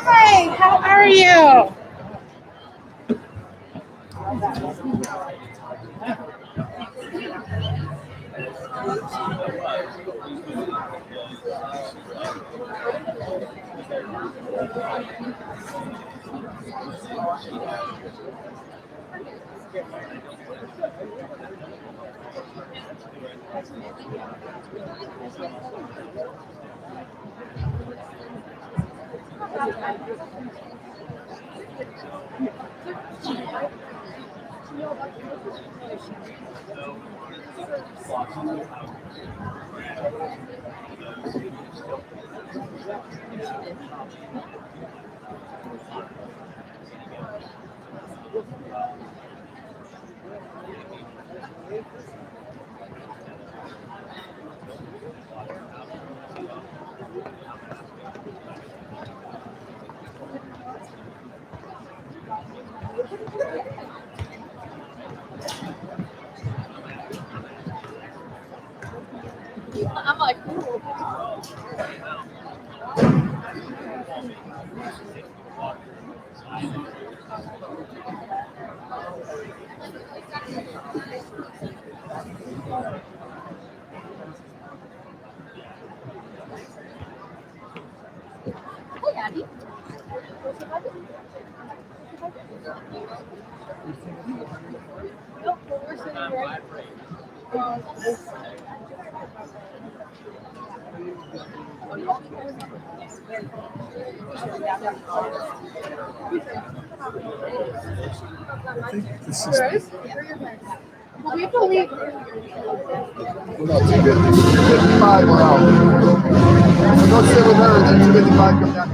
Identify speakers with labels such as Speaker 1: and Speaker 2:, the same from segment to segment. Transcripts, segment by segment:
Speaker 1: Hi, how are you? I'm like, hey, Abby. Nope, well, we're sitting right.
Speaker 2: I think this is.
Speaker 1: Well, we have to leave.
Speaker 2: Well, no, 255 we're out. So go sit with her, and then 255 come down.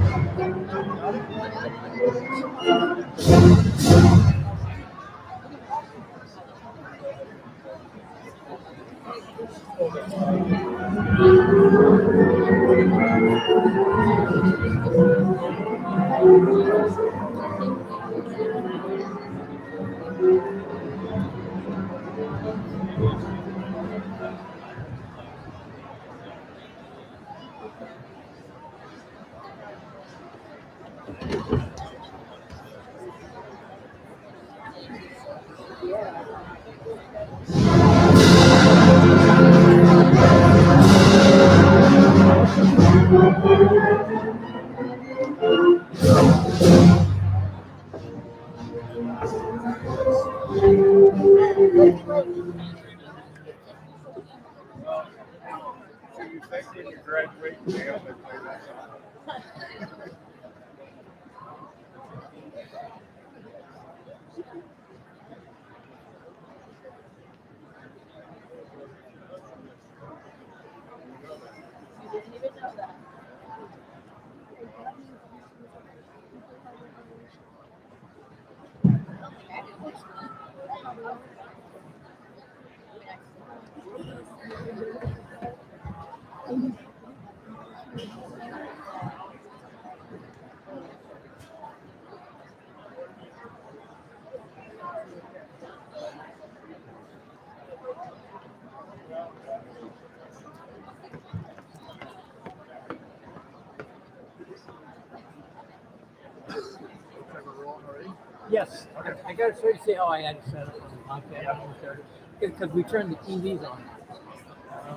Speaker 3: Yes. I got to sort of see how I had to set up on the podcast because we turned the TVs on.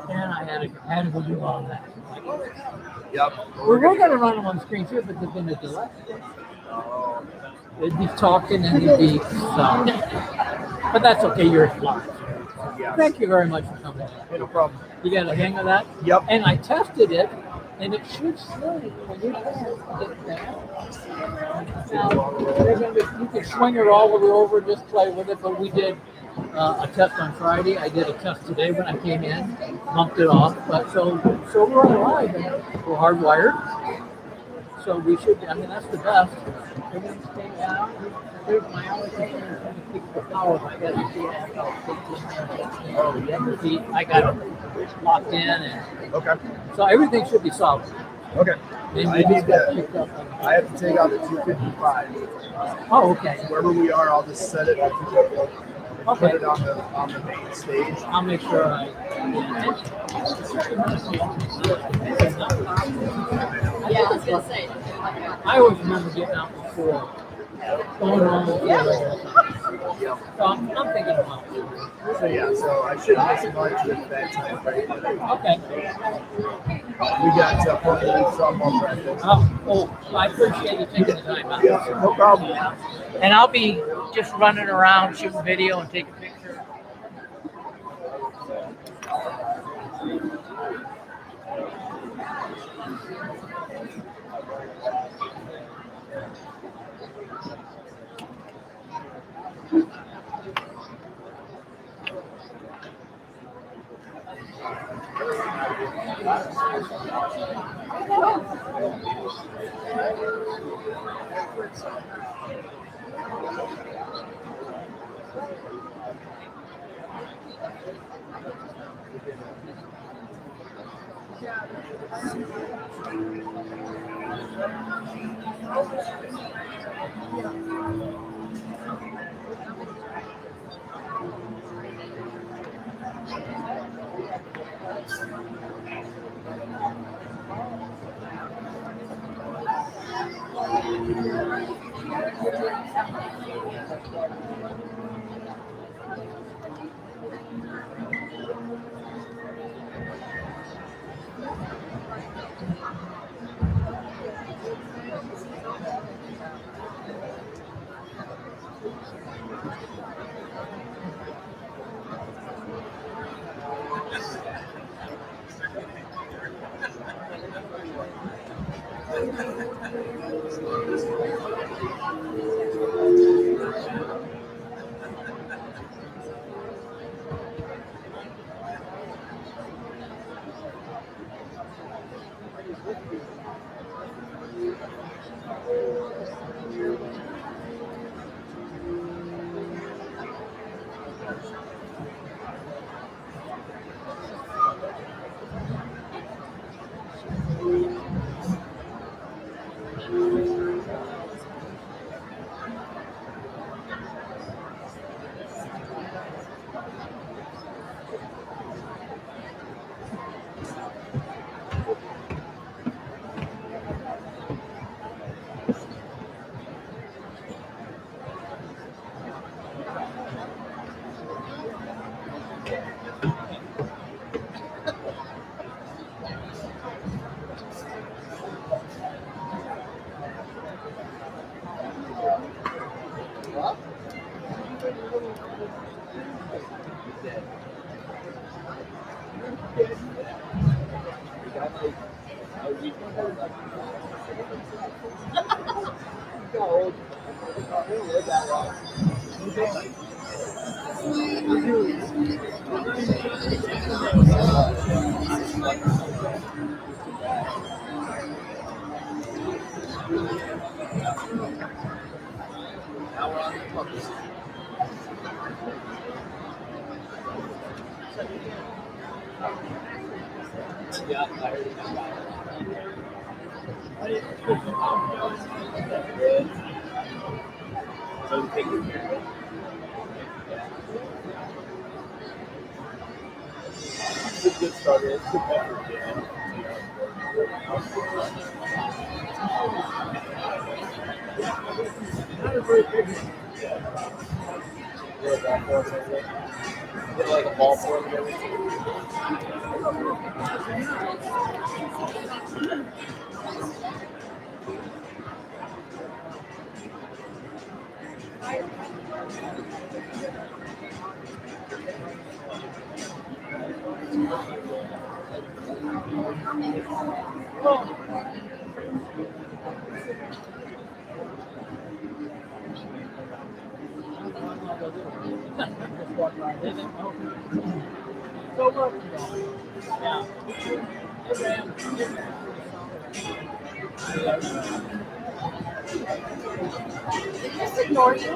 Speaker 3: And I had to go do all that.
Speaker 2: Yep.
Speaker 3: We're going to run them on screen too, but there's been a delay. It'd be talking and it'd be sound. But that's okay, you're live.
Speaker 2: Yes.
Speaker 3: Thank you very much for coming.
Speaker 2: Hey, no problem.
Speaker 3: You got a hang of that?
Speaker 2: Yep.
Speaker 3: And I tested it, and it should slow when you get down. Now, you can swing it all the way over, just play with it, but we did a test on Friday. I did a test today when I came in, bumped it off. But so we're on live, and we're hardwired. So we should, I mean, that's the best. Everything's staying down. There's my only thing is going to keep the power. I got to see it. I got it locked in. And
Speaker 2: Okay.
Speaker 3: so everything should be solid.
Speaker 2: Okay.
Speaker 3: And
Speaker 2: I
Speaker 3: we
Speaker 2: need
Speaker 3: just got
Speaker 2: to.
Speaker 3: picked up on
Speaker 2: I have to take out the 255.
Speaker 3: Oh, okay.
Speaker 2: Wherever we are, I'll just set it. Put
Speaker 3: Okay.
Speaker 2: it on the main stage.
Speaker 3: I'll make sure I.
Speaker 1: Yeah, I was gonna say.
Speaker 3: I always remember getting out before. Going on with
Speaker 2: Yeah.
Speaker 3: So I'm thinking about it.
Speaker 2: So yeah, so I shouldn't miss much with that time frame.
Speaker 3: Okay.
Speaker 2: We got plenty of softball practice.
Speaker 3: Oh, I appreciate you taking the time out.
Speaker 2: Yeah, no problem.
Speaker 3: And I'll be just running around, shooting video and taking pictures.
Speaker 2: It's a good starter. It's a good effort, yeah.
Speaker 4: Like a ball for it.
Speaker 1: Just ignore you.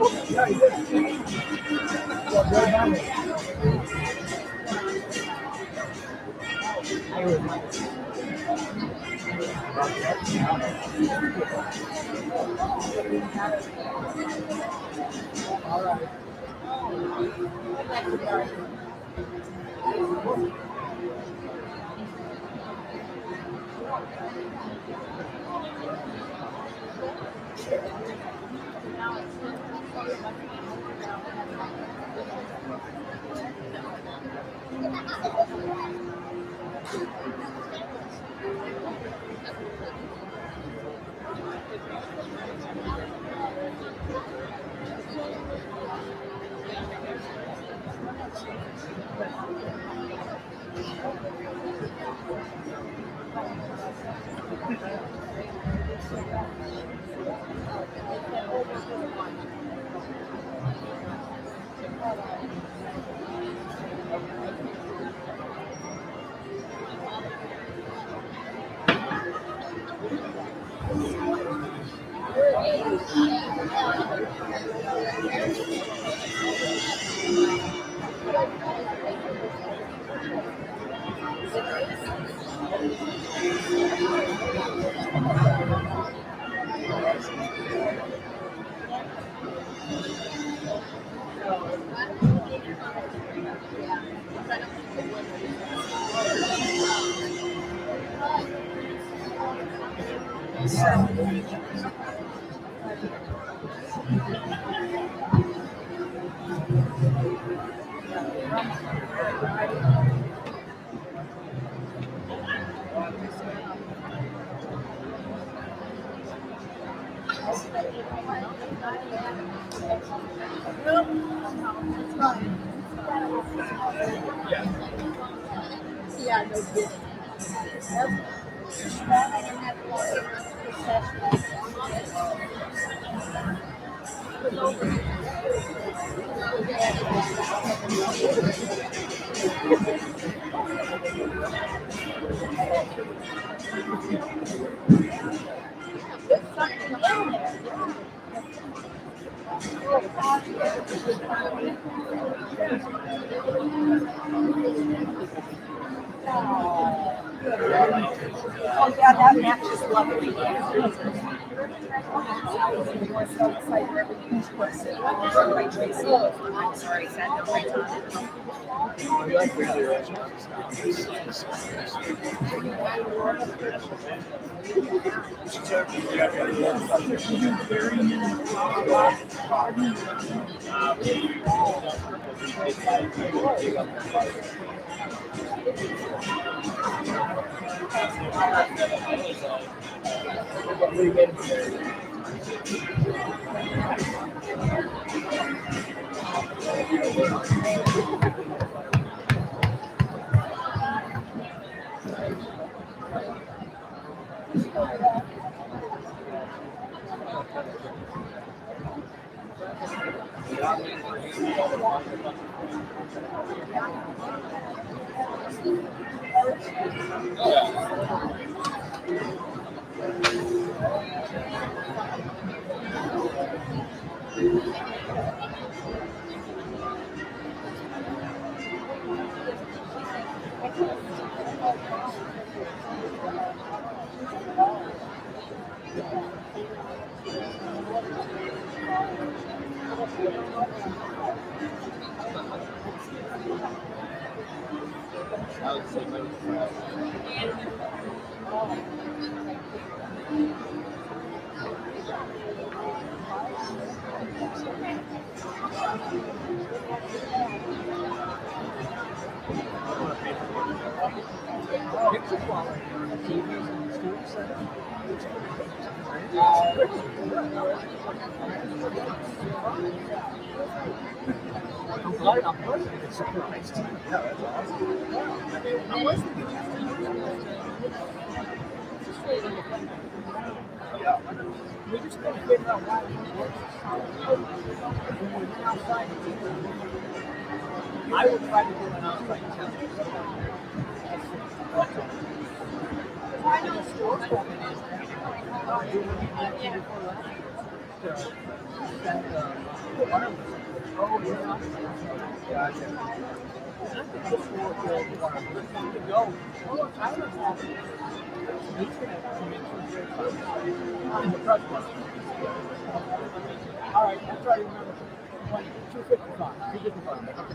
Speaker 1: Yeah, no kidding. Oh yeah, that matches lovely. We're so excited everything's twisted. Right, Tracy? I'm sorry, I said no right on.
Speaker 3: Picture quality on the TVs in the student center. I'm glad I'm pleasantly surprised. We just got to figure out why it works. When we went outside, I would try to do an outside test. I know sports woman is oh, yeah. Gotcha. I think this will go. Well, Tyler's happy. He's going to come in the press box. All right, I'll try to remember. 255. 255.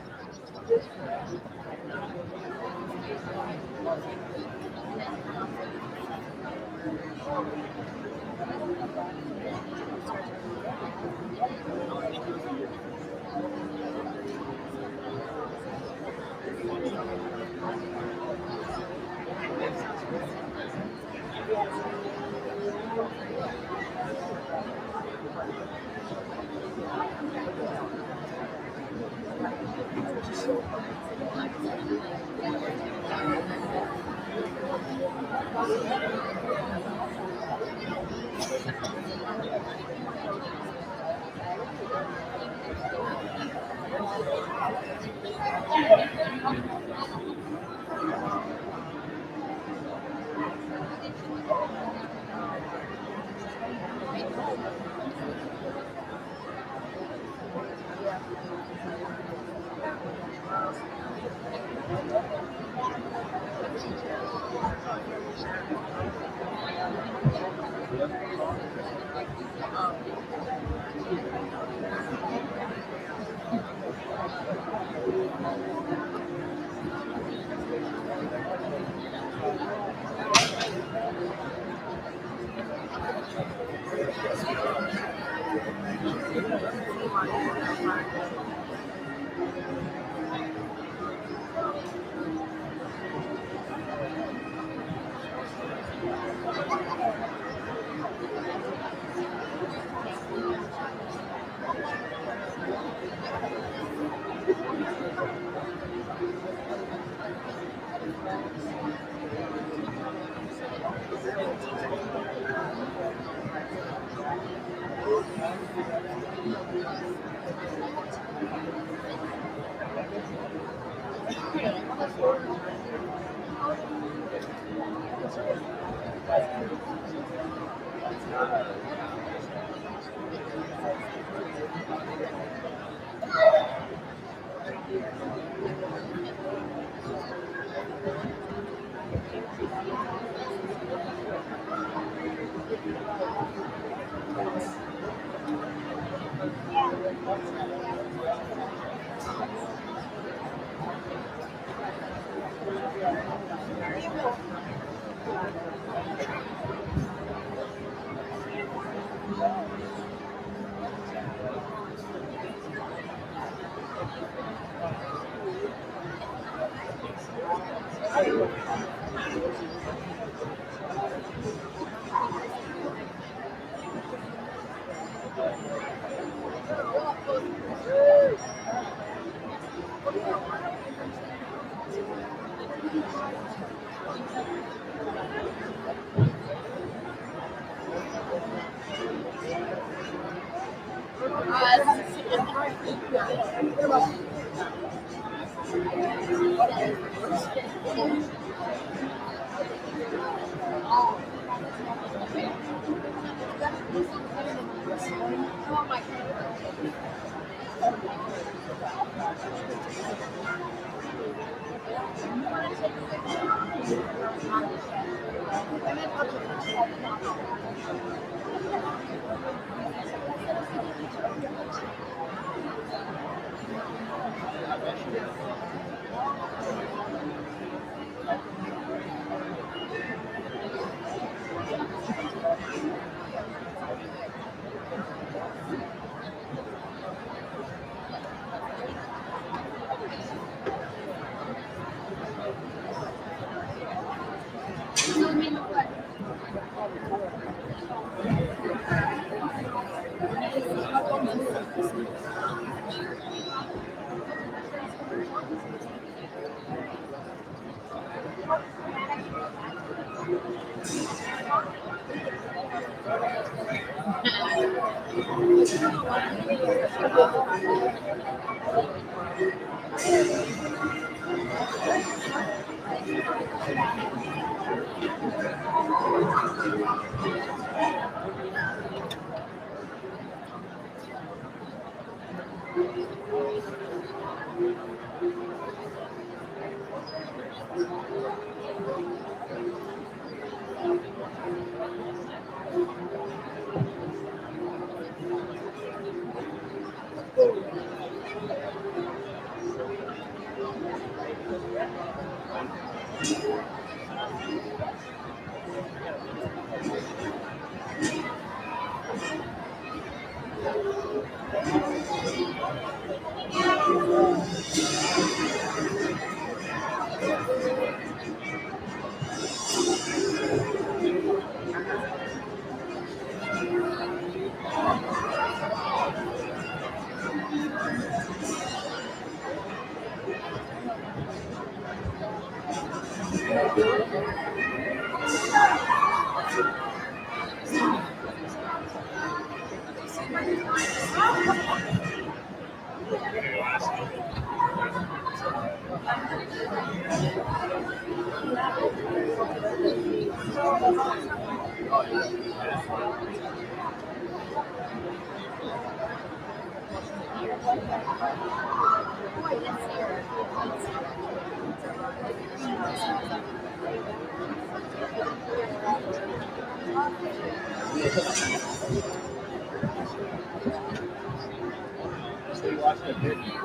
Speaker 4: So you watching a video?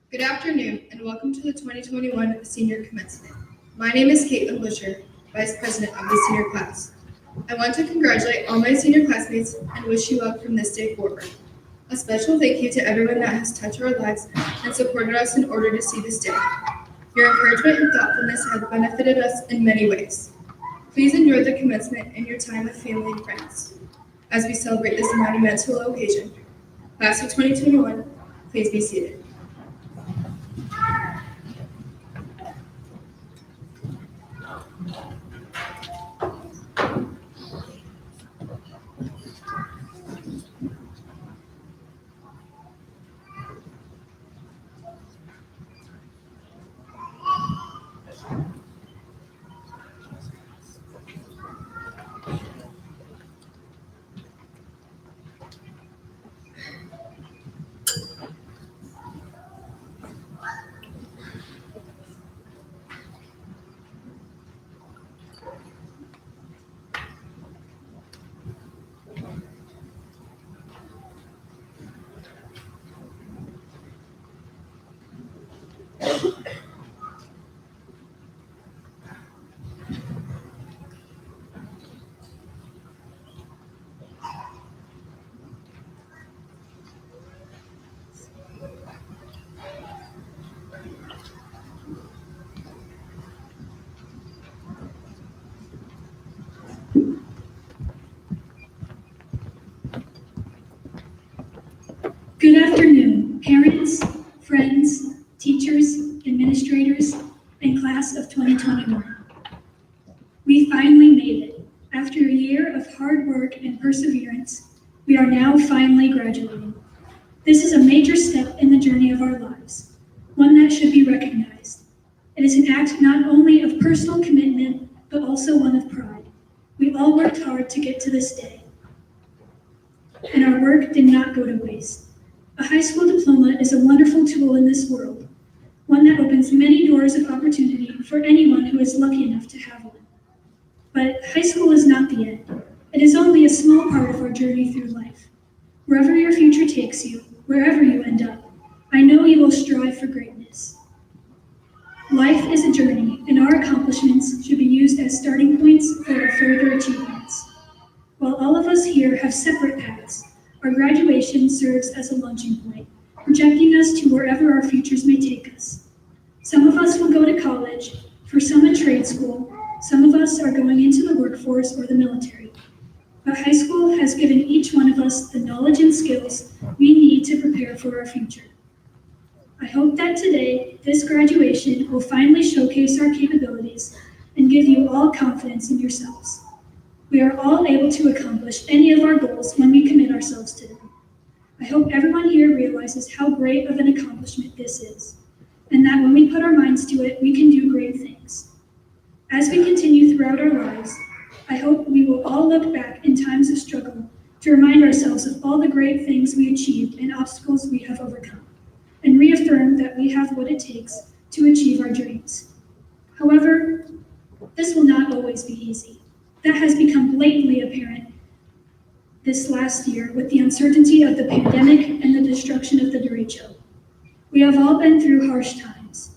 Speaker 5: Good afternoon, and welcome to the 2021 Senior Commencement. My name is Caitlin Busher, Vice President of the senior class. I want to congratulate all my senior classmates and wish you luck from this day forward. A special thank you to everyone that has touched our lives and supported us in order to see this day. Your encouragement and thoughtfulness have benefited us in many ways. Please enjoy the commencement and your time with family and friends. As we celebrate this monumental occasion, Class of 2021, please be seated.
Speaker 6: Good afternoon, parents, friends, teachers, administrators, and class of 2021. We finally made it. After a year of hard work and perseverance, we are now finally graduating. This is a major step in the journey of our lives, one that should be recognized. It is an act not only of personal commitment, but also one of pride. We all worked hard to get to this day, and our work did not go to waste. A high school diploma is a wonderful tool in this world, one that opens many doors of opportunity for anyone who is lucky enough to have one. But high school is not the end. It is only a small part of our journey through life. Wherever your future takes you, wherever you end up, I know you will strive for greatness. Life is a journey, and our accomplishments should be used as starting points for our further achievements. While all of us here have separate paths, our graduation serves as a launching point, projecting us to wherever our futures may take us. Some of us will go to college, for some a trade school, some of us are going into the workforce or the military. But high school has given each one of us the knowledge and skills we need to prepare for our future. I hope that today, this graduation will finally showcase our capabilities and give you all confidence in yourselves. We are all able to accomplish any of our goals when we commit ourselves to them. I hope everyone here realizes how great of an accomplishment this is. and that when we put our minds to it, we can do great things. As we continue throughout our lives, I hope we will all look back in times of struggle to remind ourselves of all the great things we achieved and obstacles we have overcome, and reaffirm that we have what it takes to achieve our dreams. However, this will not always be easy. That has become blatantly apparent this last year with the uncertainty of the pandemic and the destruction of the derecho. We have all been through harsh times.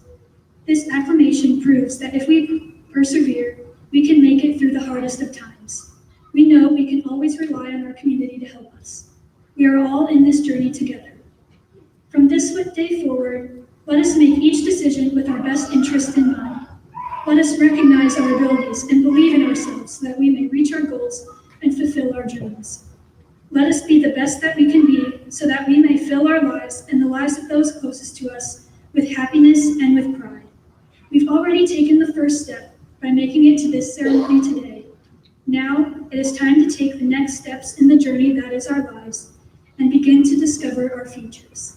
Speaker 6: This affirmation proves that if we persevere, we can make it through the hardest of times. We know we can always rely on our community to help us. We are all in this journey together. From this day forward, let us make each decision with our best interest in mind. Let us recognize our abilities and believe in ourselves so that we may reach our goals and fulfill our dreams. Let us be the best that we can be so that we may fill our lives and the lives of those closest to us with happiness and with pride. We've already taken the first step by making it to this ceremony today. Now it is time to take the next steps in the journey that is our lives and begin to discover our futures.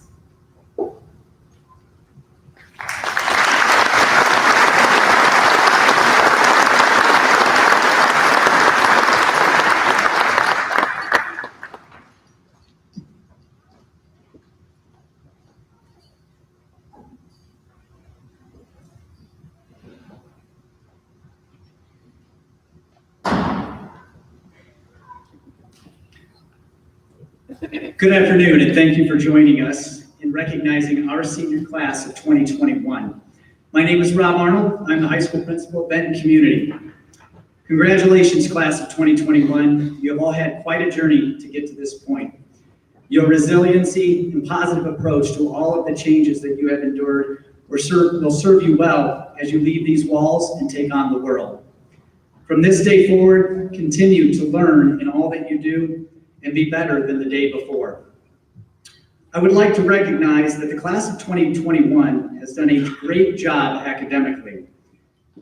Speaker 7: Good afternoon, and thank you for joining us in recognizing our senior class of 2021. My name is Rob Arnold. I'm the high school principal at Benton Community. Congratulations, class of 2021. You have all had quite a journey to get to this point. Your resiliency and positive approach to all of the changes that you have endured will serve you well as you leave these walls and take on the world. From this day forward, continue to learn in all that you do and be better than the day before. I would like to recognize that the class of 2021 has done a great job academically.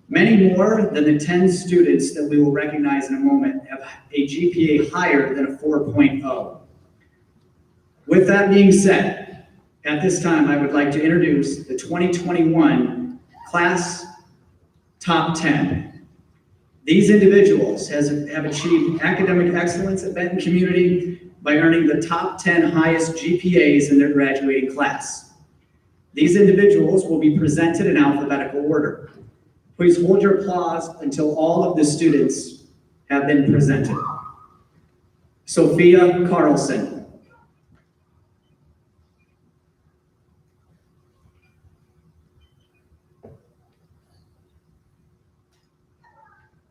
Speaker 7: Many more than the 10 students that we will recognize in a moment have a GPA higher than a 4.0. With that being said, at this time I would like to introduce the 2021 class top 10. These individuals have achieved academic excellence at Benton Community by earning the top 10 highest GPAs in their graduating class. These individuals will be presented in alphabetical order. Please hold your applause until all of the students have been presented. Sophia Carlson.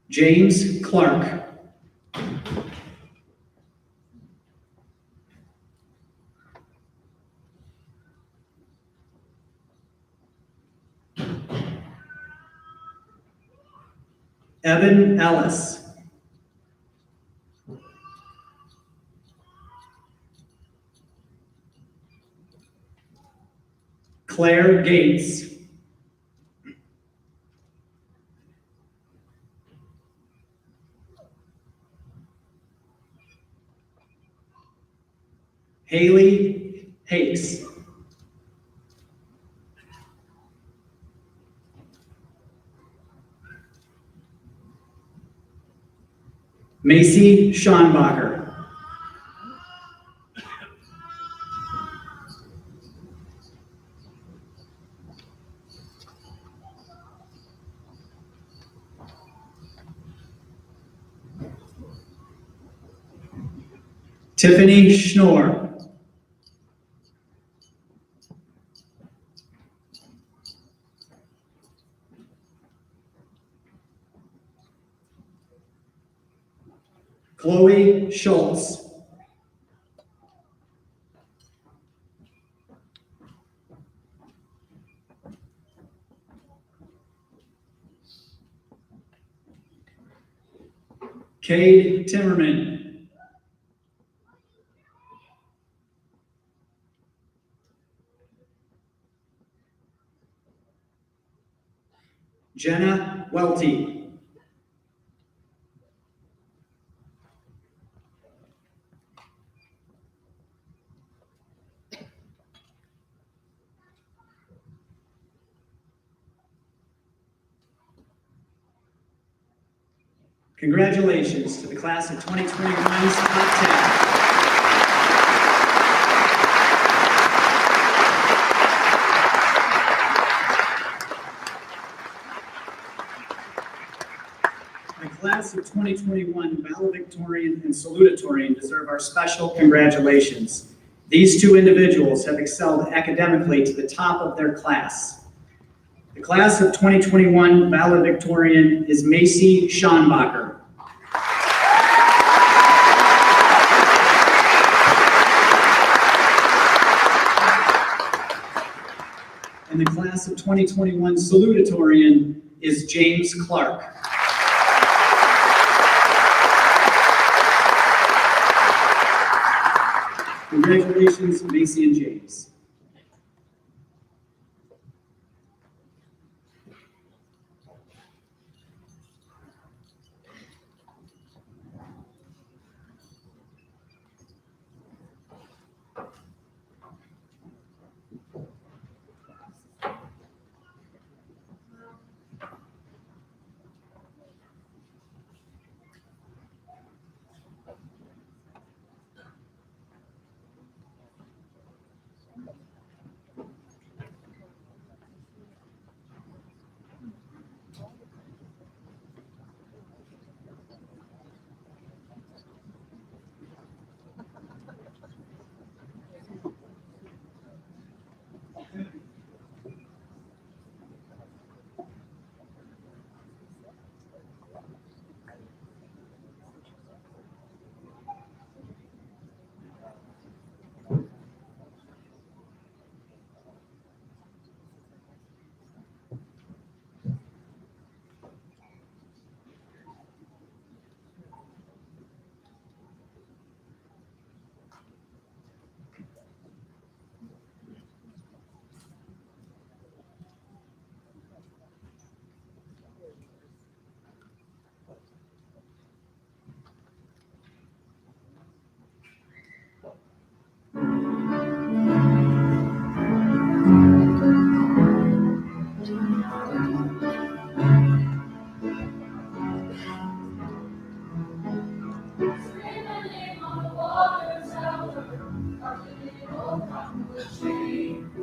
Speaker 7: James Clark. Evan Ellis. Claire Gates. Haley Hakes. Macy Schonbacher. Tiffany Schnorr. Chloe Schultz. Cade Timmerman. Jenna Welty. Congratulations to the class of 2021's top 10. The class of 2021 valedictorian and salutatorian deserve our special congratulations. These two individuals have excelled academically to the top of their class. The class of 2021 valedictorian is Macy Schonbacher. And the class of 2021 salutatorian is James Clark. Congratulations, Macy and James.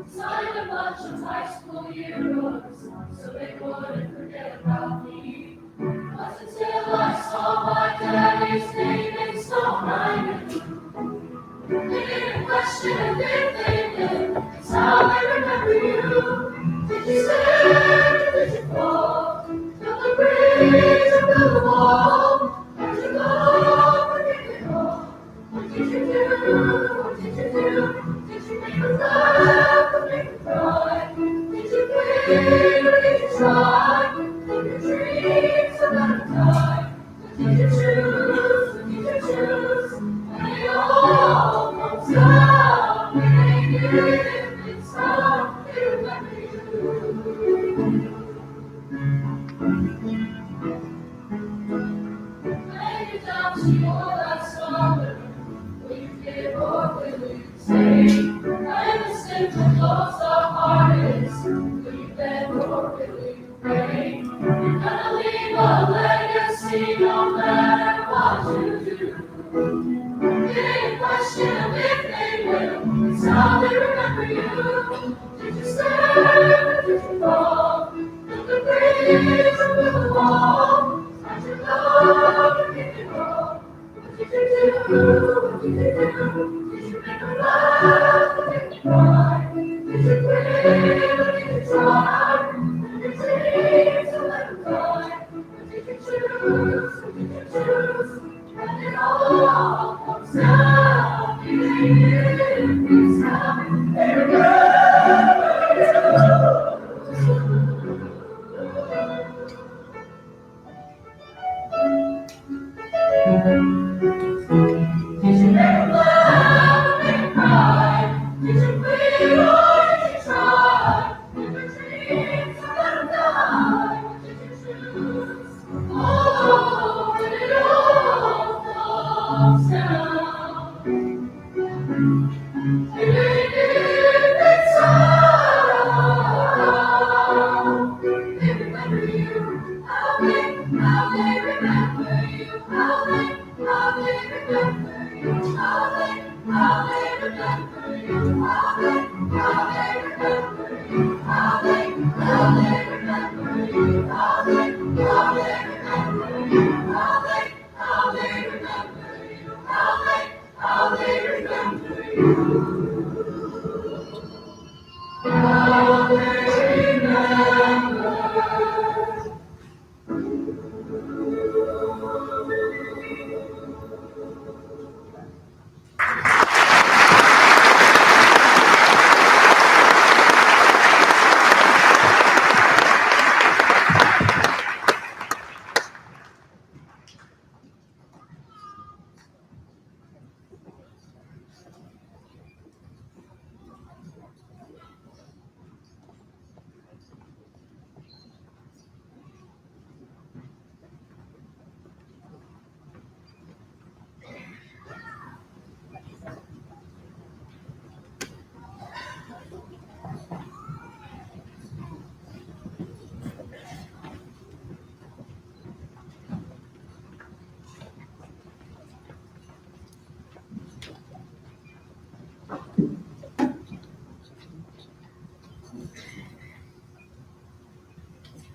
Speaker 8: Signed a bunch of high school yearbooks so they wouldn't forget about me. But until I saw my daddy's name in stone writing, they didn't question if they did. It's how they remember you. Did you stand or did you fall? Till the breeze or build the wall? Did you go or did you go? What did you do? What did you do? Did you make us laugh or make us cry? Did you plead or did you try? Did your dreams about to die? What did you choose? What did you choose? And they all come down. They did it sound. They remember you. Lay you down to your last summer. Will you give or will you stay? When the simple close our hearts, will you bend or will you pray? You're gonna leave a legacy no matter what you do. They question if they will, it's how they remember you. Did you stand or did you fall? Did the breeze or will the wall? How'd you love or did you wrong? What did you do? What did you do? Did you make her laugh or did you cry? Did you plead or did you try? Did you dreams or let them die? What did you choose? What did you choose? And it all comes down. It's how they remember you. Did you make her laugh or make her cry? Did you plead or did you try?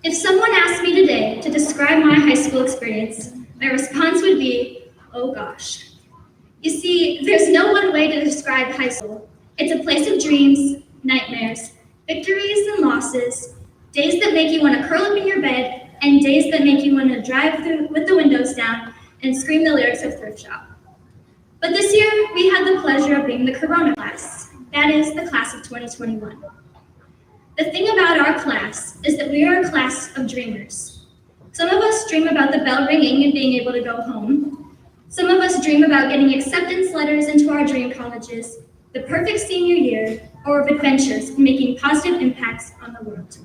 Speaker 6: If someone asked me today to describe my high school experience, my response would be, oh gosh. You see, there's no one way to describe high school. It's a place of dreams, nightmares, victories and losses, days that make you want to curl up in your bed, and days that make you want to drive through with the windows down and scream the lyrics of Thrift Shop. But this year, we had the pleasure of being the Corona class. That is, the class of 2021. The thing about our class is that we are a class of dreamers. Some of us dream about the bell ringing and being able to go home. Some of us dream about getting acceptance letters into our dream colleges, the perfect senior year, or of adventures and making positive impacts on the world.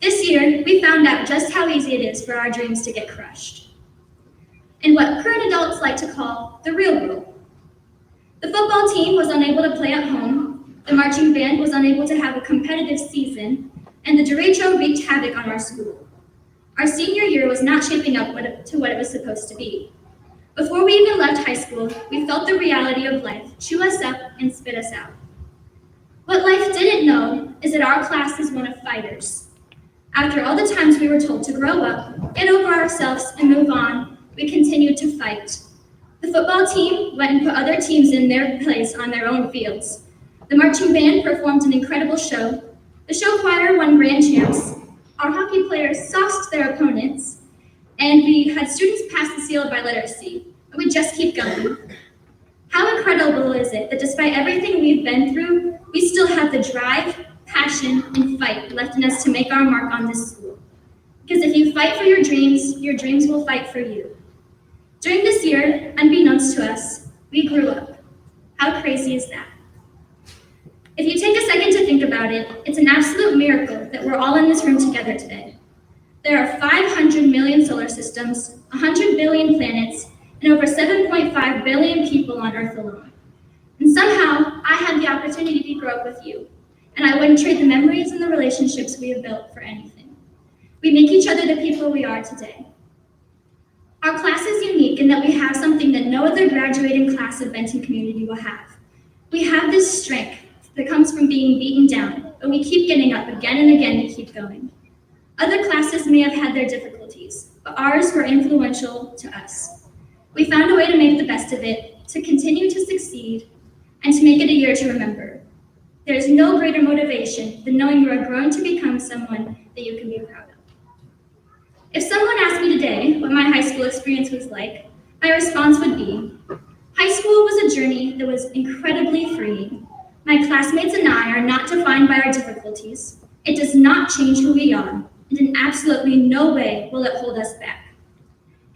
Speaker 6: This year, we found out just how easy it is for our dreams to get crushed. And what current adults like to call the real world. The football team was unable to play at home, the marching band was unable to have a competitive season, and the derecho wreaked havoc on our school. Our senior year was not shaping up to what it was supposed to be. Before we even left high school, we felt the reality of life chew us up and spit us out. What life didn't know is that our class is one of fighters. After all the times we were told to grow up, get over ourselves, and move on, we continued to fight. The football team went and put other teams in their place on their own fields. The marching band performed an incredible show. The show choir won grand champs. Our hockey players sauced their opponents. And we had students pass the seal by letter C. And we just keep going. How incredible is it that despite everything we've been through, we still have the drive, passion, and fight left in us to make our mark on this school. Because if you fight for your dreams will fight for you. During this year, unbeknownst to us, we grew up. How crazy is that? If you take a second to think about it, it's an absolute miracle that we're all in this room together today. There are 500 million solar systems, 100 billion planets, and over 7.5 billion people on Earth alone. And somehow, I had the opportunity to grow up with you, and I wouldn't trade the memories and the relationships we have built for anything. We make each other the people we are today. Our class is unique in that we have something that no other graduating class of Benton community will have. We have this strength that comes from being beaten down, but we keep getting up again and again to keep going. Other classes may have had their difficulties, but ours were influential to us. We found a way to make the best of it, to continue to succeed, and to make it a year to remember. There is no greater motivation than knowing you are growing to become someone that you can be proud of. If someone asked me today what my high school experience was like, my response would be, high school was a journey that was incredibly freeing. My classmates and I are not defined by our difficulties. It does not change who we are, and in absolutely no way will it hold us back.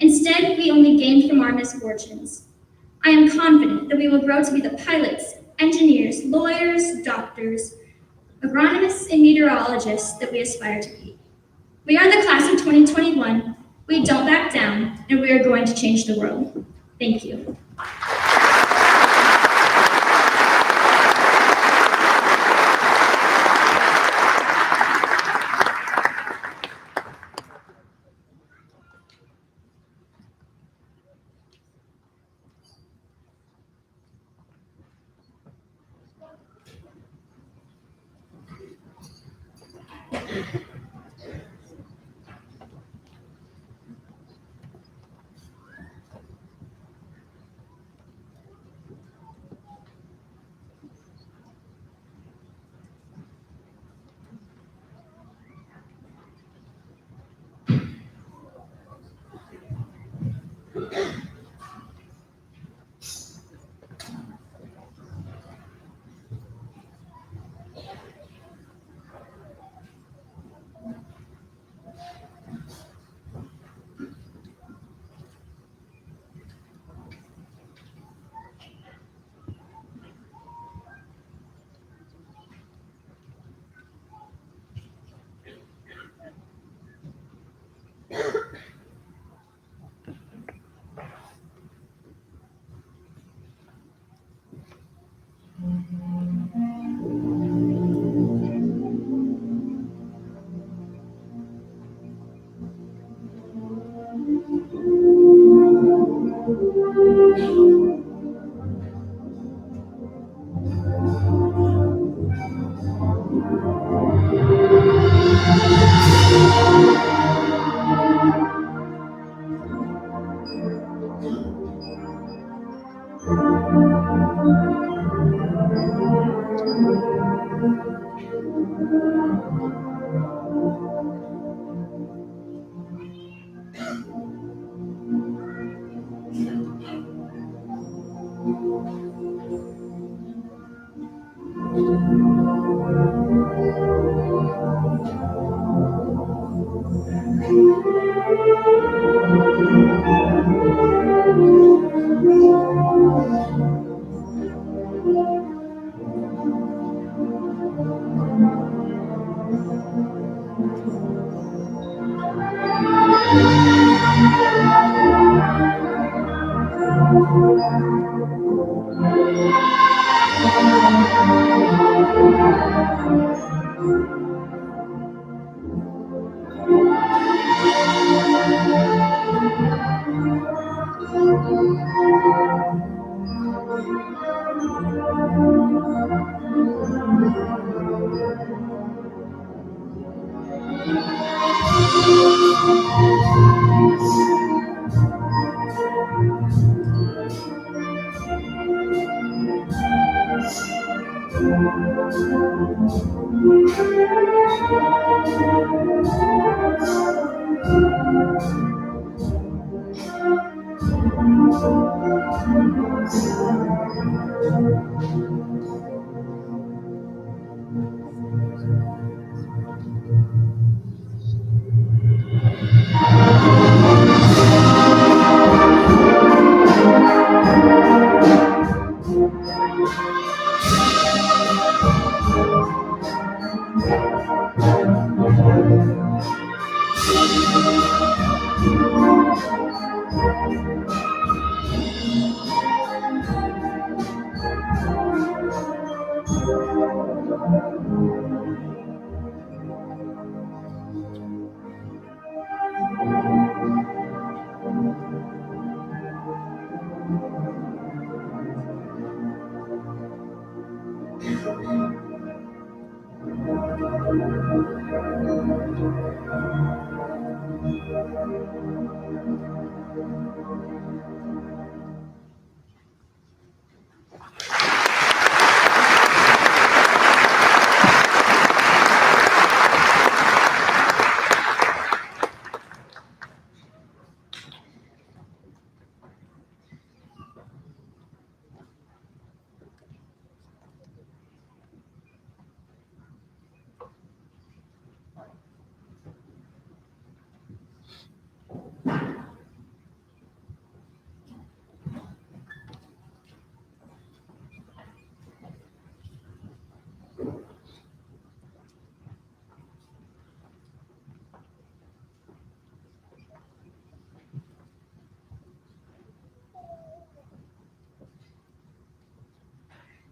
Speaker 6: Instead, we only gain from our misfortunes. I am confident that we will grow to be the pilots, engineers, lawyers, doctors, agronomists, and meteorologists that we aspire to be. We are the class of 2021. We don't back down, and we are going to change the world. Thank you.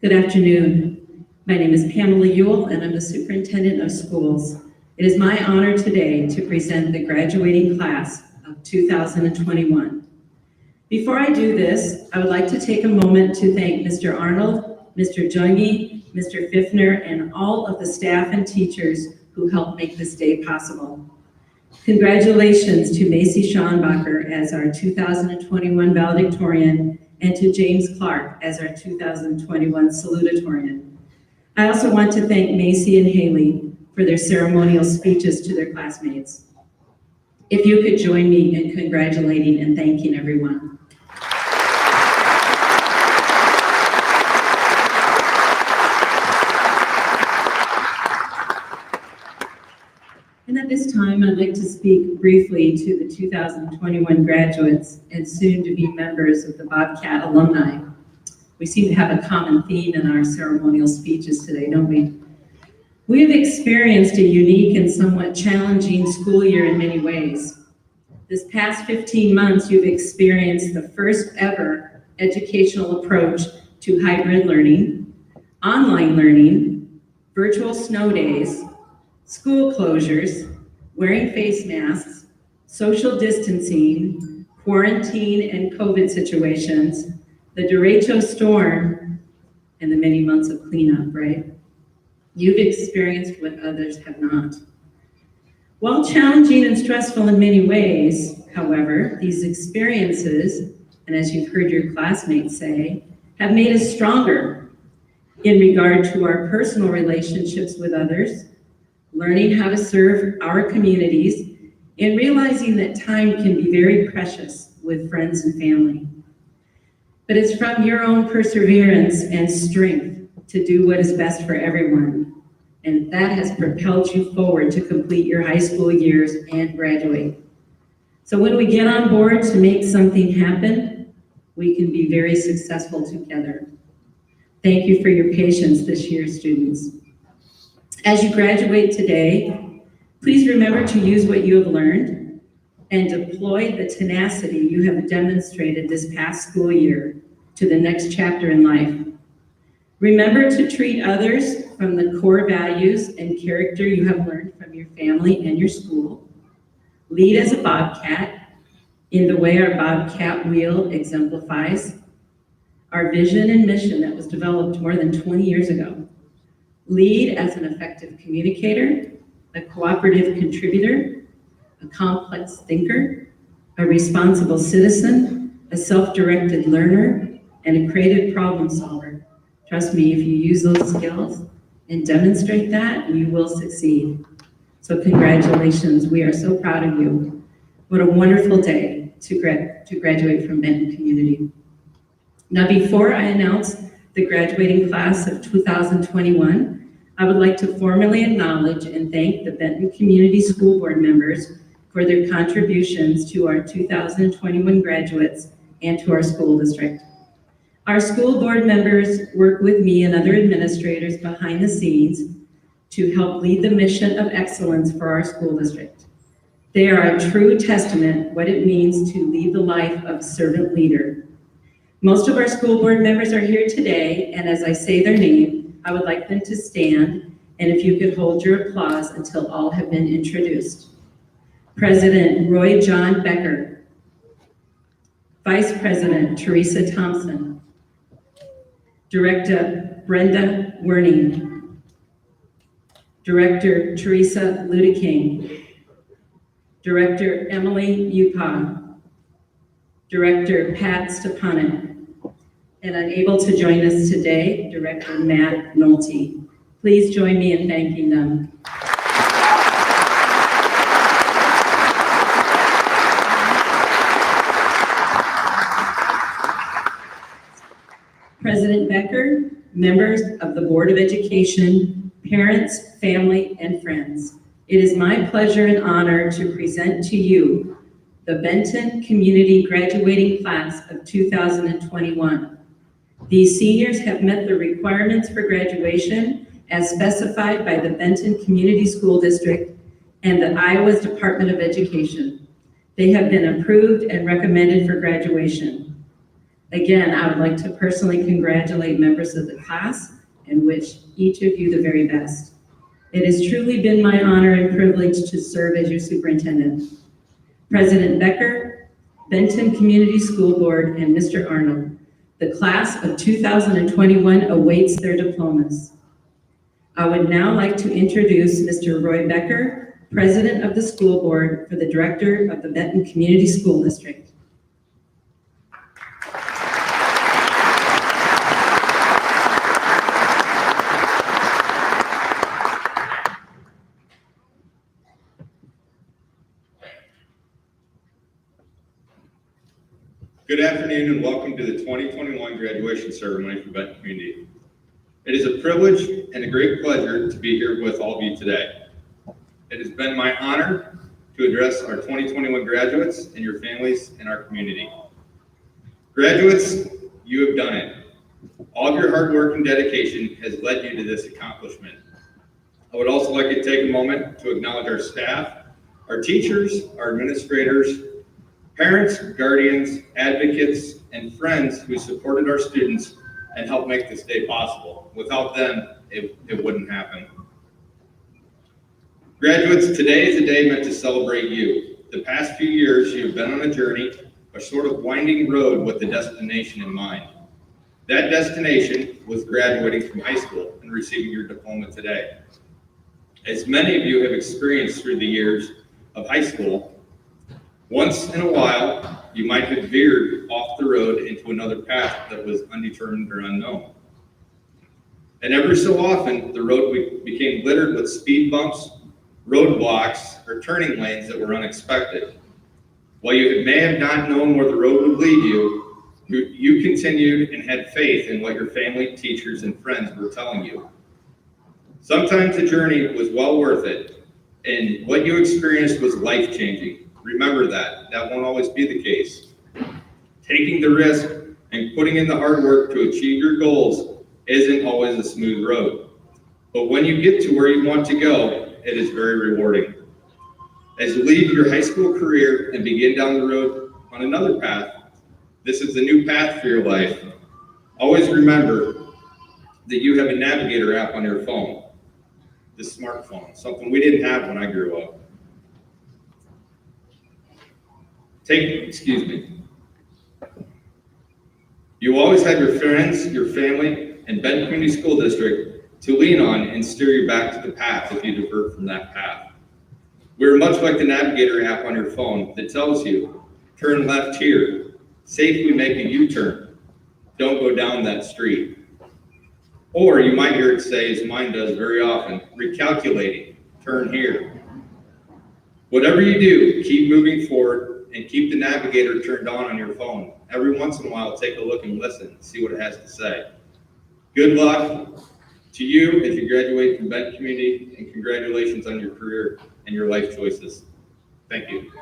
Speaker 9: Good afternoon. My name is Pamela Ewell, and I'm the Superintendent of Schools. It is my honor today to present the graduating class of 2021. Before I do this, I would like to take a moment to thank Mr. Arnold, Mr. Junge, Mr. Pfiffner, and all of the staff and teachers who helped make this day possible. Congratulations to Macy Schonbacher as our 2021 valedictorian, and to James Clark as our 2021 salutatorian. I also want to thank Macy and Haley for their ceremonial speeches to their classmates. If you could join me in congratulating and thanking everyone. And at this time, I'd like to speak briefly to the 2021 graduates and soon-to-be members of the Bobcat alumni. We seem to have a common theme in our ceremonial speeches today, don't we? We have experienced a unique and somewhat challenging school year in many ways. This past 15 months, you've experienced the first ever educational approach to hybrid learning, online learning, virtual snow days, school closures, wearing face masks, social distancing, quarantine and COVID situations, the derecho storm, and the many months of cleanup, right? You've experienced what others have not. While challenging and stressful in many ways, however, these experiences, and as you've heard your classmates say, have made us stronger in regard to our personal relationships with others, learning how to serve our communities, and realizing that time can be very precious with friends and family. But it's from your own perseverance and strength to do what is best for everyone, and that has propelled you forward to complete your high school years and graduate. So when we get on board to make something happen, we can be very successful together. Thank you for your patience this year, students. As you graduate today, please remember to use what you have learned and deploy the tenacity you have demonstrated this past school year to the next chapter in life. Remember to treat others from the core values and character you have learned from your family and your school. Lead as a bobcat in the way our bobcat wheel exemplifies our vision and mission that was developed more than 20 years ago. Lead as an effective communicator, a cooperative contributor, a complex thinker, a responsible citizen, a self-directed learner, and a creative problem solver. Trust me, if you use those skills and demonstrate that, you will succeed. So congratulations, we are so proud of you. What a wonderful day to graduate from Benton Community. Now, before I announce the graduating class of 2021, I would like to formally acknowledge and thank the Benton Community School Board members for their contributions to our 2021 graduates and to our school district. Our school board members work with me and other administrators behind the scenes to help lead the mission of excellence for our school district. They are a true testament what it means to lead the life of servant leader. Most of our school board members are here today, and as I say their name, I would like them to stand, and if you could hold your applause until all have been introduced. President Roy John Becker, Vice President Teresa Thompson, Director Brenda Werning, Director Teresa Ludeking, Director Emily Upa, Director Pat Stepanek, and unable to join us today, Director Matt Nolte. Please join me in thanking them. President Becker, members of the Board of Education, parents, family, and friends, it is my pleasure and honor to present to you the Benton Community Graduating Class of 2021. These seniors have met the requirements for graduation as specified by the Benton Community School District and the Iowa's Department of Education. They have been approved and recommended for graduation. Again, I would like to personally congratulate members of the class and wish each of you the very best. It has truly been my honor and privilege to serve as your superintendent. President Becker, Benton Community School Board, and Mr. Arnold, the class of 2021 awaits their diplomas. I would now like to introduce Mr. Roy Becker, President of the School Board for the Director of the Benton Community School District.
Speaker 10: Good afternoon and welcome to the 2021 graduation ceremony for Benton Community. It is a privilege and a great pleasure to be here with all of you today. It has been my honor to address our 2021 graduates and your families in our community. Graduates, you have done it. All of your hard work and dedication has led you to this accomplishment. I would also like to take a moment to acknowledge our staff, our teachers, our administrators, parents, guardians, advocates, and friends who supported our students and helped make this day possible. Without them, it wouldn't happen. Graduates, today is a day meant to celebrate you. The past few years, you have been on a journey, a sort of winding road with a destination in mind. That destination was graduating from high school and receiving your diploma today. As many of you have experienced through the years of high school, once in a while, you might have veered off the road into another path that was undetermined or unknown. And every so often, the road became littered with speed bumps, roadblocks, or turning lanes that were unexpected. While you may have not known where the road would lead you, you continued and had faith in what your family, teachers, and friends were telling you. Sometimes the journey was well worth it, and what you experienced was life-changing. Remember that. That won't always be the case. Taking the risk and putting in the hard work to achieve your goals isn't always a smooth road. But when you get to where you want to go, it is very rewarding. As you leave your high school career and begin down the road on another path, this is a new path for your life. Always remember that you have a Navigator app on your phone, the smartphone, something we didn't have when I grew up. You always have your friends, your family, and Benton Community School District to lean on and steer you back to the path if you divert from that path. We're much like the Navigator app on your phone that tells you, turn left here, safely make a U-turn, don't go down that street. Or you might hear it say, as mine does very often, recalculating, turn here. Whatever you do, keep moving forward and keep the Navigator turned on your phone. Every once in a while, take a look and listen, see what it has to say. Good luck to you as you graduate from Benton Community, and congratulations on your career and your life choices. Thank you.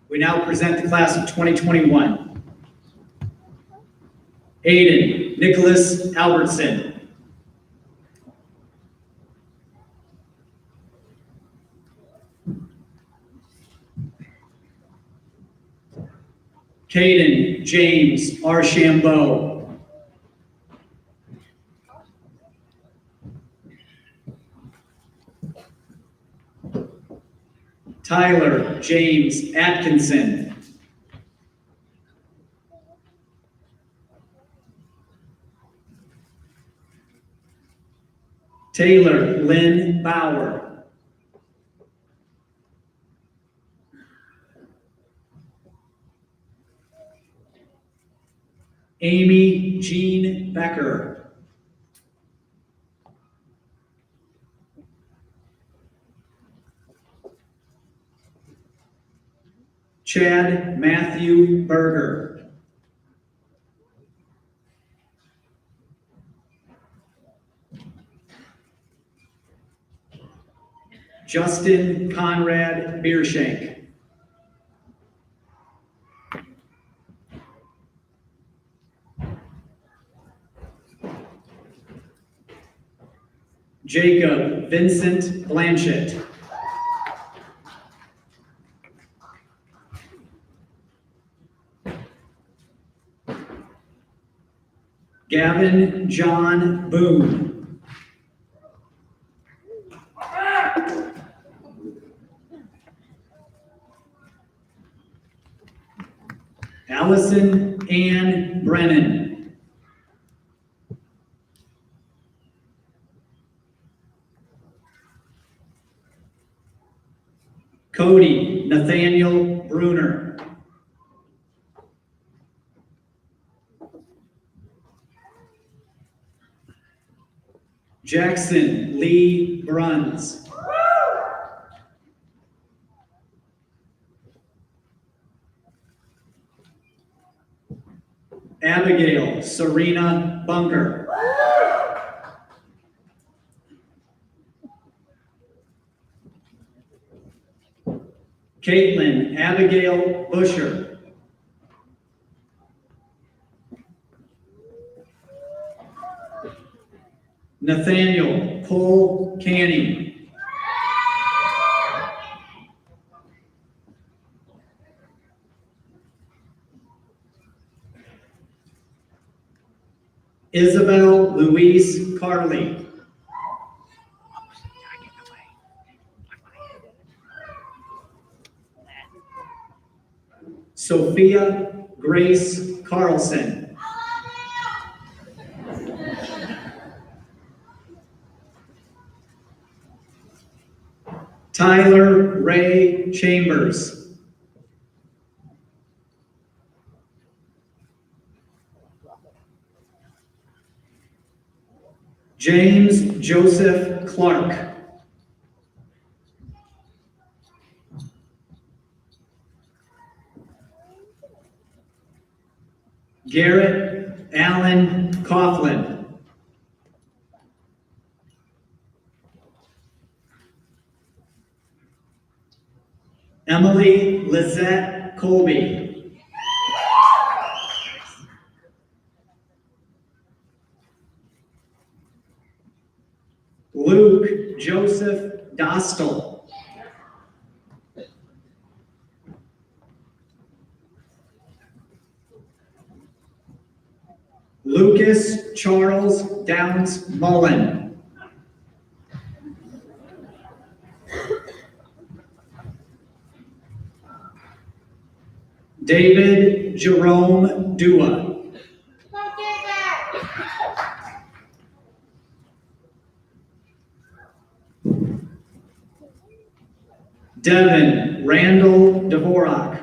Speaker 7: We now present the class of 2021. Aiden Nicholas Albertson. Caden James Archambault. Tyler James Atkinson. Taylor Lynn Bauer. Amy Jean Becker. Chad Matthew Berger. Justin Conrad Beershank. Jacob Vincent Blanchett. Gavin John Boone. Allison Ann Brennan. Cody Nathaniel Bruner. Jackson Lee Bruns. Abigail Serena Bunker. Caitlin Abigail Busher. Nathaniel Cole Canning. Isabel Louise Carley. Sophia Grace Carlson. Tyler Ray Chambers. James Joseph Clark. Garrett Allen Coughlin. Emily Lizette Colby. Luke Joseph Dostal. Lucas Charles Downs Mullen. David Jerome Dua. Devin Randall Dvorak.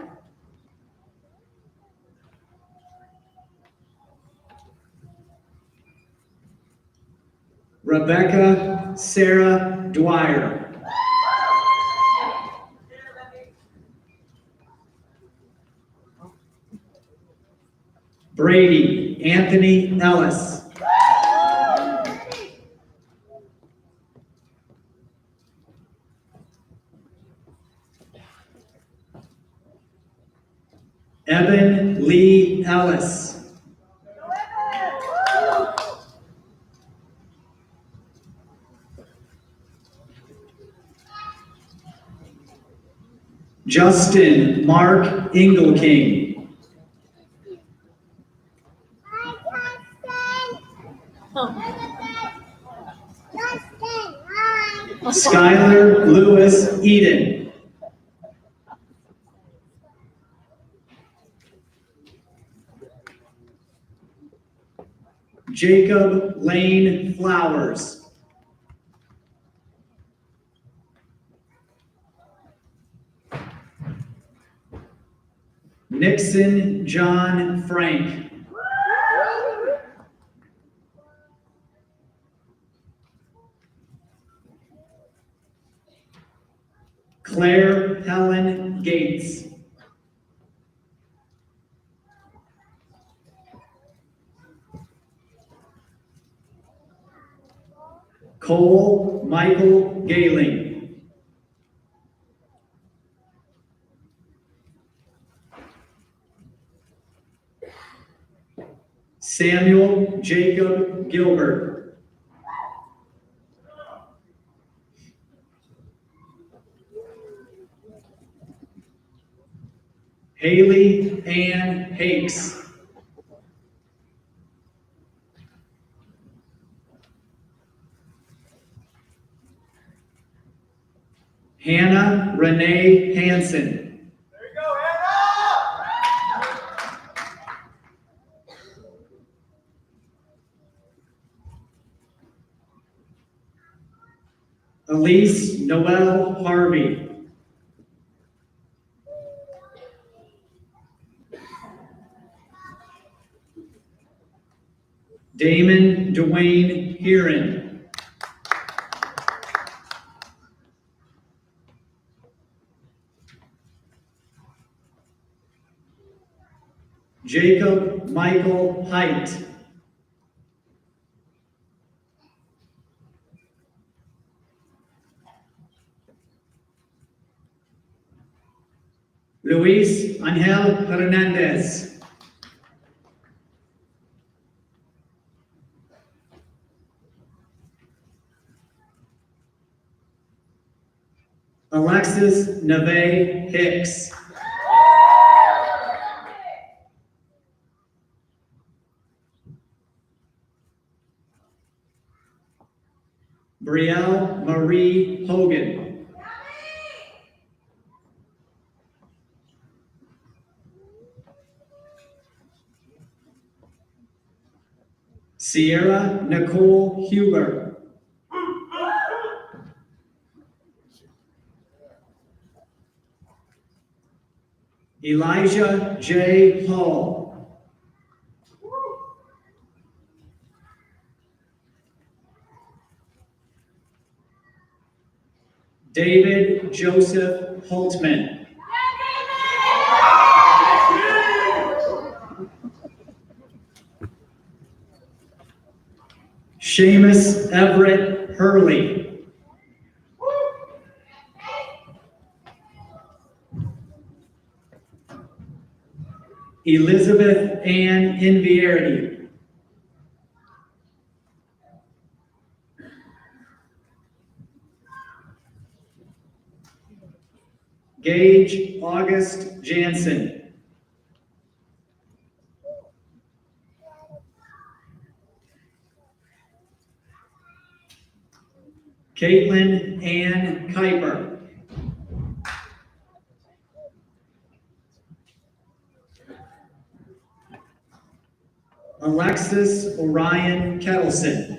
Speaker 7: Rebecca Sarah Dwyer. Brady Anthony Ellis. Evan Lee Ellis. Justin Mark Ingleking. Skylar Lewis Eden. Jacob Lane Flowers. Nixon John Frank. Claire Helen Gates. Cole Michael Galing. Samuel Jacob Gilbert. Haley Ann Hakes. Hannah Renee Hansen.
Speaker 2: There you go, Hannah!
Speaker 7: Elise Noel Harvey. Damon Dwayne Heron. Jacob Michael Height. Luis Angel Hernandez. Alexis Neve Hicks. Brielle Marie Hogan. Sierra Nicole Huber. Elijah J. Hall. David Joseph Holtman. Seamus Everett Hurley. Elizabeth Ann Inviardi. Gage August Jansen. Caitlin Ann Kuiper. Alexis Orion Kettleson.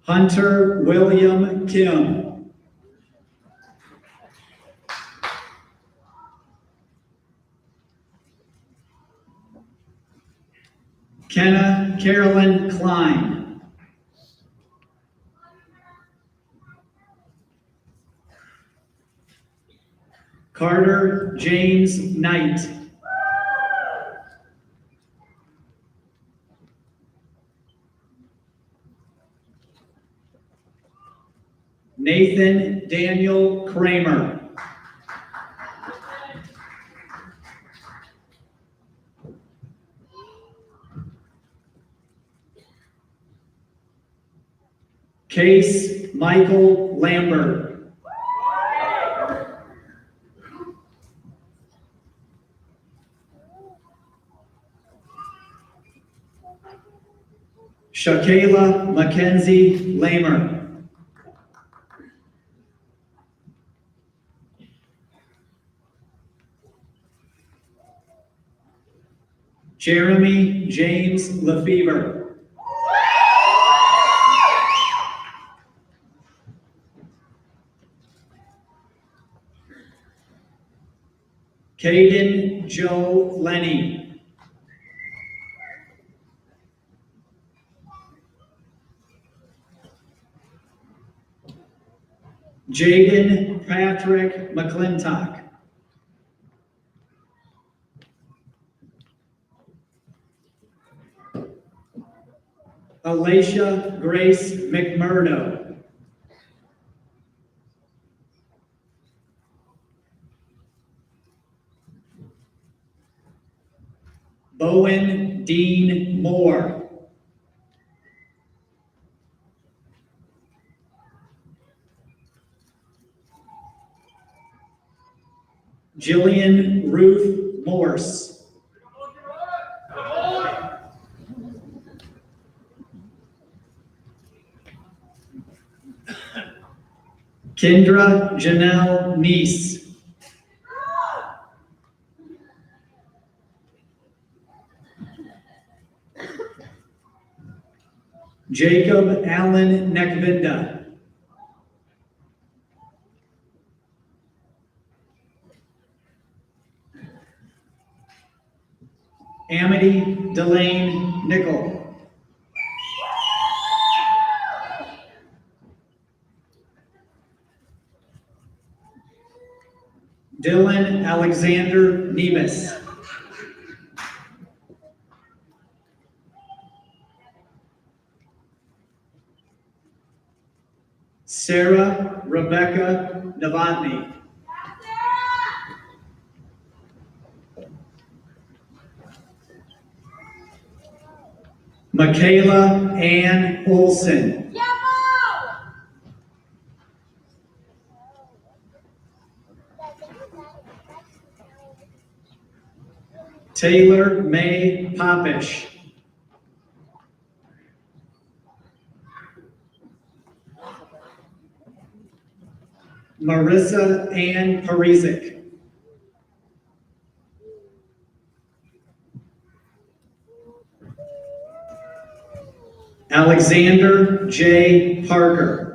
Speaker 7: Hunter William Kim. Kenna Carolyn Klein. Carter James Knight. Nathan Daniel Kramer. Case Michael Lambert. Shakayla Mackenzie Lamer. Jeremy James Lefevre. Caden Joe Lenny. Jaden Patrick McClintock. Alicia Grace McMurdo. Bowen Dean Moore. Jillian Ruth Morse. Kendra Janelle Neese. Jacob Allen Nekvinda. Amity Delane Nickel. Dylan Alexander Nevis. Sarah Rebecca Novotny. Michaela Ann Olson. Taylor May Popish. Marissa Ann Parisic. Alexander J. Parker.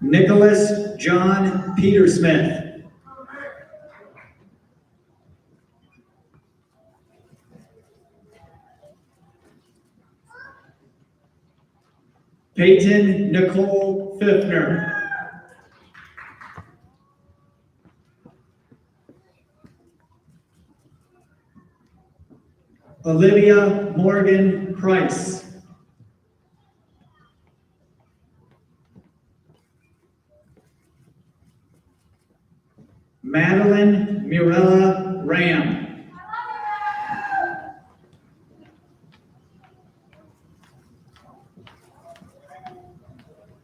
Speaker 7: Nicholas John Petersmith. Peyton Nicole Fiffner. Olivia Morgan Price. Madeline Mirella Ram.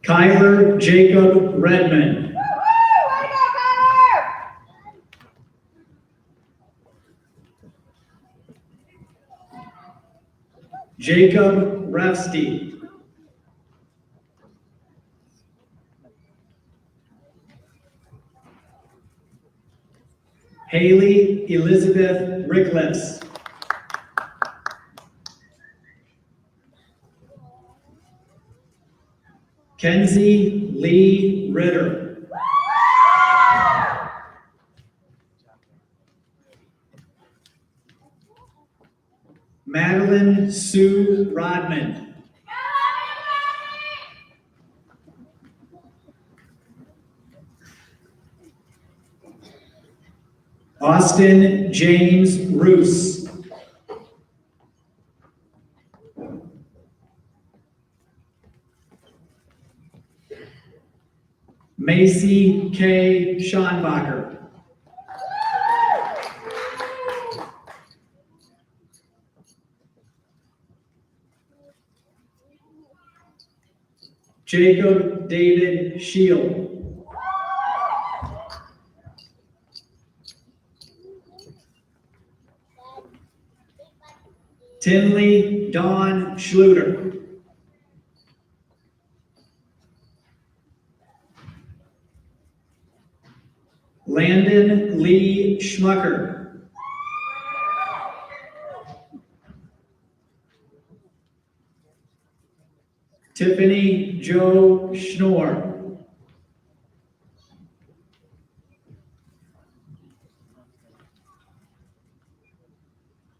Speaker 7: Kyler Jacob Redmond. Jacob Refsty. Haley Elizabeth Ricklefs. Kenzie Lee Ritter. Madeline Sue Rodman. Austin James Roos. Macy K. Schonbacher. Jacob David Shield. Tinley Dawn Schluter. Landon Lee Schmucker. Tiffany Joe Schnorr.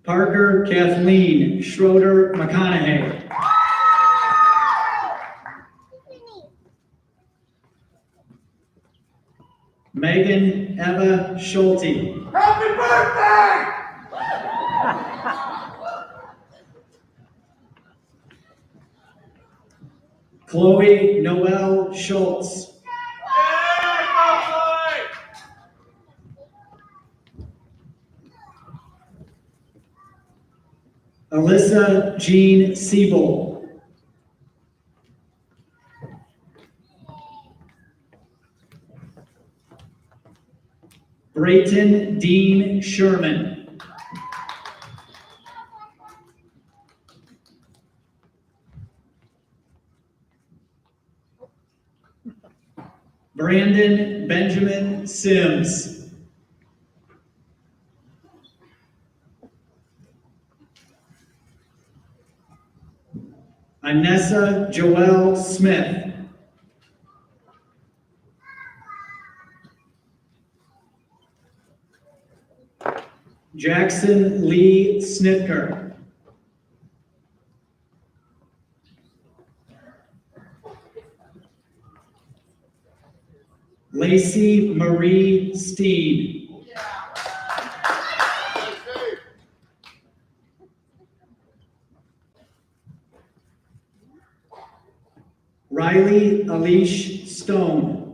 Speaker 7: Parker Kathleen Schroeder McConaughey. Megan Eva Schulte.
Speaker 2: Happy birthday!
Speaker 7: Chloe Noel Schultz. Alyssa Jean Siebel. Brayton Dean Sherman. Brandon Benjamin Sims. Anessa Joelle Smith. Jackson Lee Snitker. Lacey Marie Steen. Riley Alish Stone.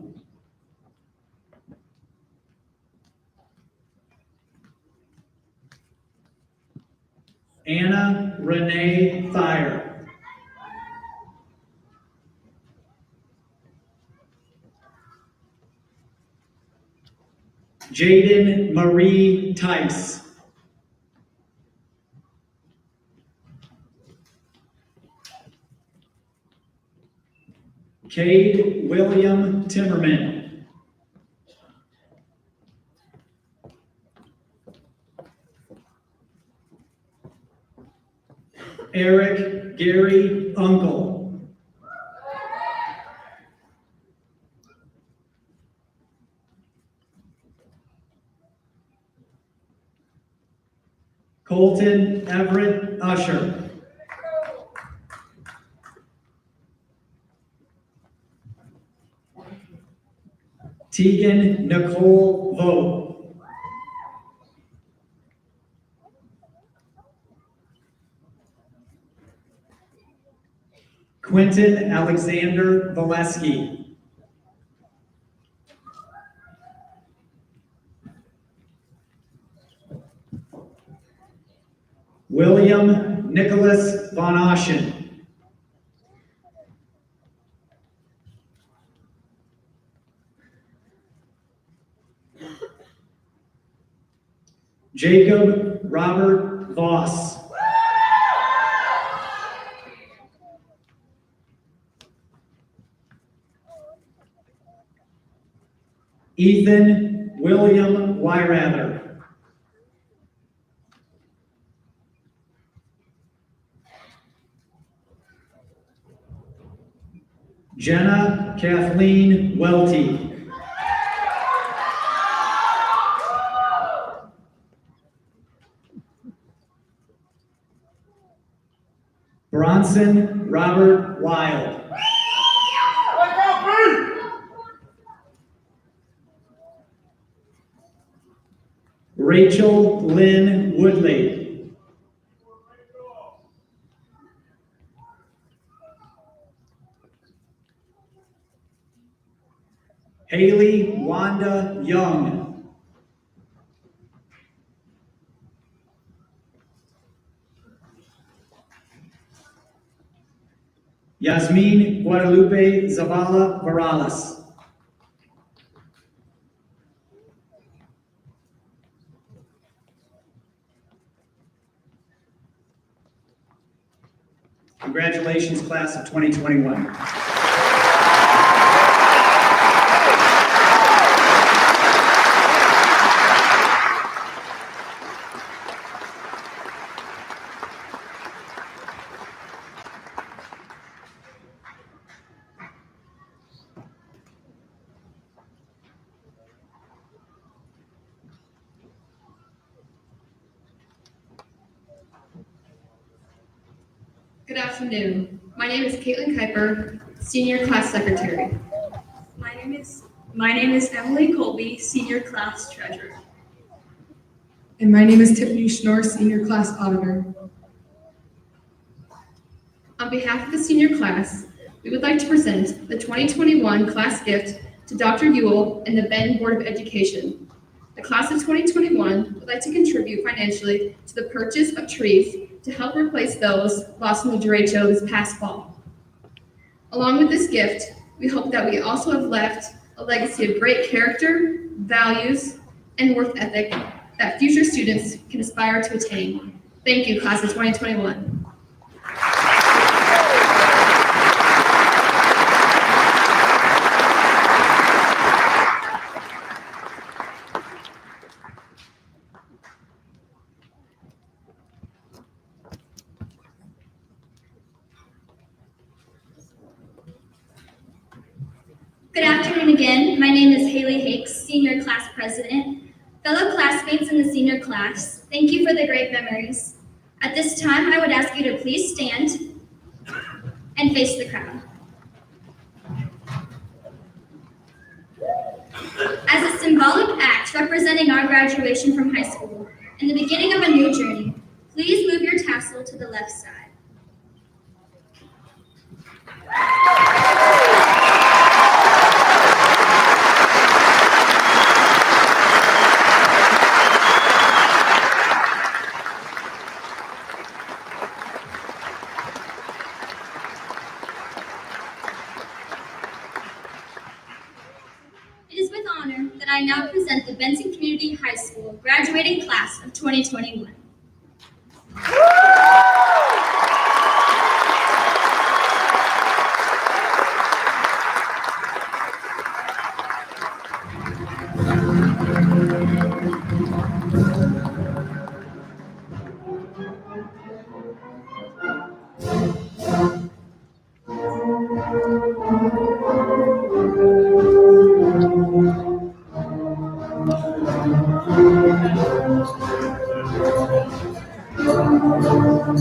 Speaker 7: Anna Renee Thayer. Jaden Marie Tice. Cade William Timmerman. Eric Gary Uncle. Colton Everett Usher. Tegan Nicole Vogt. Quentin Alexander Valesky. William Nicholas Von Oschen. Jacob Robert Voss. Ethan William Wyrather. Jenna Kathleen Welty. Bronson Robert Wild. Rachel Lynn Woodley. Haley Wanda Young. Yasmin Guadalupe Zavala Morales. Congratulations, class of 2021.
Speaker 5: Good afternoon. My name is Caitlin Kuiper, Senior Class Secretary.
Speaker 6: My name is Emily Colby, Senior Class Treasurer.
Speaker 1: And my name is Tiffany Schnorr, Senior Class Auditor.
Speaker 5: On behalf of the senior class, we would like to present the 2021 class gift to Dr. Ewell and the Benton Board of Education. The class of 2021 would like to contribute financially to the purchase of trees to help replace those lost in the derecho this past fall. Along with this gift, we hope that we also have left a legacy of great character, values, and work ethic that future students can aspire to attain. Thank you, class of 2021.
Speaker 11: Good afternoon again. My name is Haley Hakes, Senior Class President. Fellow classmates in the senior class, thank you for the great memories. At this time, I would ask you to please stand and face the crowd. As a symbolic act representing our graduation from high school and the beginning of a new journey, please move your tassel to the left side. It is with honor that I now present the Benton Community High School graduating class of 2021.
Speaker 1: I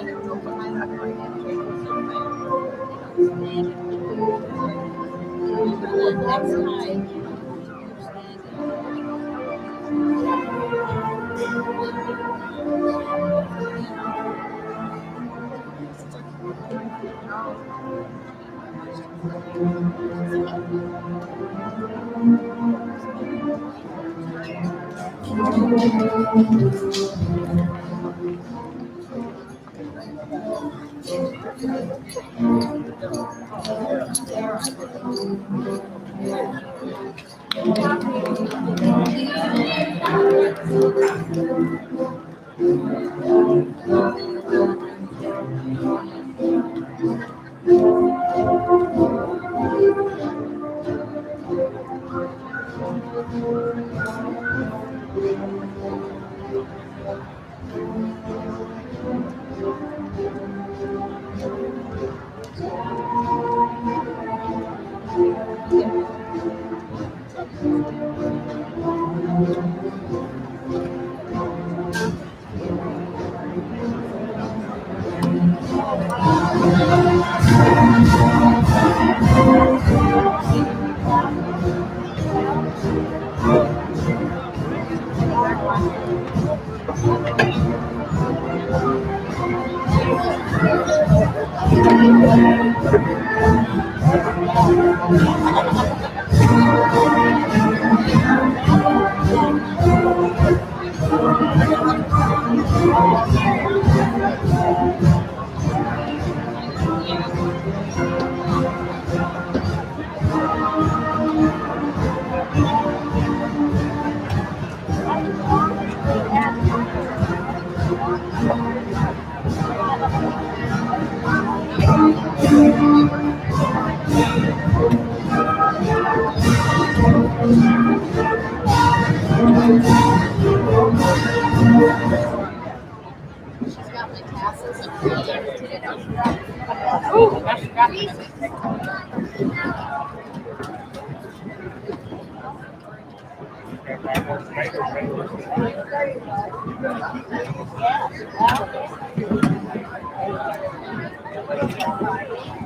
Speaker 1: don't know what my next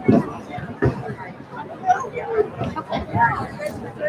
Speaker 1: time.